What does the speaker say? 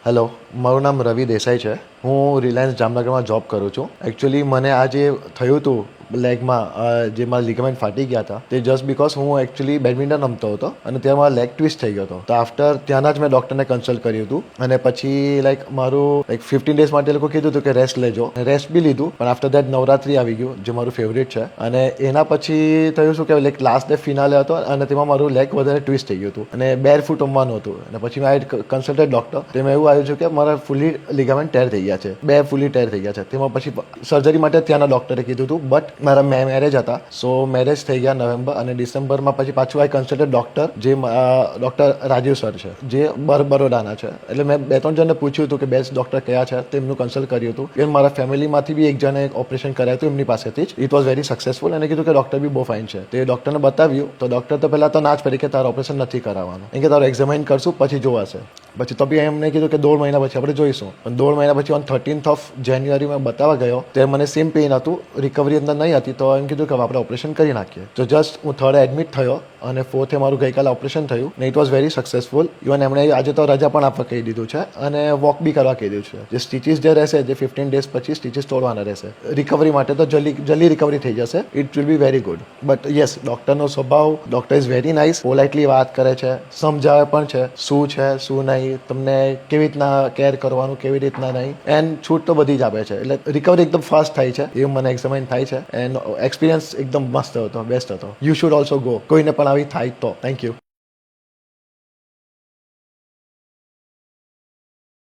Hello, મારું નામ રવિ દેસાઈ છે. હું રિલાયન્સ જામનગરમાં જોબ કરું છું. એકચ્યુઅલી મને આ જે થયું હતું લેગમાં, જે મારા લિગામેન્ટ ફાટી ગયા હતા, તે જસ્ટ બિકોઝ હું એકચ્યુઅલી બેડમિન્ટન રમતો હતો અને ત્યાં મારા લેગ ટ્વિસ્ટ થઈ ગયો હતો. તો આફ્ટર ત્યાંના જ મેં ડૉક્ટરને કન્સલ્ટ કર્યું હતું અને પછી મારું 15 ડેઝ માટે એ લોકો કીધું હતું કે રેસ્ટ લેજો. રેસ્ટ બી લીધું, પણ આફ્ટર દેટ નવરાત્રી આવી ગયું, જે મારું ફેવરિટ છે. અને એના પછી થયું શું કે લાસ્ટ ડે ફિનાલે હતો અને તેમાં મારું લેગ વધારે ટ્વિસ્ટ થઈ ગયું હતું અને બેર ફૂટ રમવાનું હતું. અને પછી મેં કન્સલ્ટેડ ડૉક્ટર, તેમાં એવું આવ્યું છે કે મારા ફૂલી લિગામેન્ટ ટેર થઈ ગયા છે, બે ફૂલી ટેર થઈ ગયા છે. તેમાં પછી સર્જરી માટે ત્યાંના ડૉક્ટરે કીધું હતું, બટ મારા મેરેજ હતા, સો મેરેજ થઈ ગયા નવેમ્બર અને ડિસેમ્બરમાં પછી પાછું આઈ કન્સલ્ટેડ ડૉક્ટર, જે ડૉક્ટર રાજીવ સર છે, જે બરોડાના છે. એટલે મેં 2-3 જણને પૂછ્યું હતું કે બેસ્ટ ડૉક્ટર કયા છે, તેમનું કન્સલ્ટ કર્યું હતું. એ મારા ફેમિલીમાંથી બી એક જણે ઓપરેશન કરાયું હતું એમની પાસેથી જ. ઇટ વોઝ વેરી સક્સેસફુલ અને કીધું કે ડૉક્ટર બી બહુ ફાઇન છે. તે ડૉક્ટરને બતાવ્યું તો ડૉક્ટર તો પહેલાં તો ના જ પડી કે તારું ઓપરેશન નથી કરાવવાનું, એમ કે તારું એક્ઝામાઇન કરશું પછી જોવાશે. પછી તો બી એમને કીધું કે 1.5 મહિના પછી આપણે જોઈશું. પણ 1.5 મહિના પછી ઓન 13th જાન્યુઆરી મેં બતાવવા ગયો, ત્યારે મને સેમ પેઇન હતું, રિકવરી અંદર નહીં હતી. તો એમ કીધું કે આપણે ઓપરેશન કરી નાખીએ. તો જસ્ટ હું 3rd એડમિટ થયો અને 4th મારું ગઈકાલે ઓપરેશન થયું ને it was very successful. Even એમણે આજે તો રજા પણ આપવા કહી દીધું છે અને વોક બી કરવા કહી દીધું છે. જે સ્ટીચીસ જે રહેશે, જે 15 ડેઝ પછી સ્ટીચીસ તોડવાના રહેશે. રિકવરી માટે તો જલ્દી રિકવરી થઈ જશે. It will be very good. But yes, ડૉક્ટરનો સ્વભાવ, doctor is very nice, politely વાત કરે છે, સમજાવે પણ છે શું છે શું નહીં, તમને કેવી રીતના કેર કરવાનું, કેવી રીતના નહીં, એન્ડ છૂટ તો બધી જ આપે છે. એટલે રિકવરી એકદમ ફાસ્ટ થાય છે, એવું મને એક્ઝામાઇન થાય છે. એન્ડ એક્સપિરિયન્સ એકદમ મસ્ત હતો, બેસ્ટ હતો. યુ શુડ ઓલ્સો ગો, કોઈને પણ આવી થાય તો. Thank you.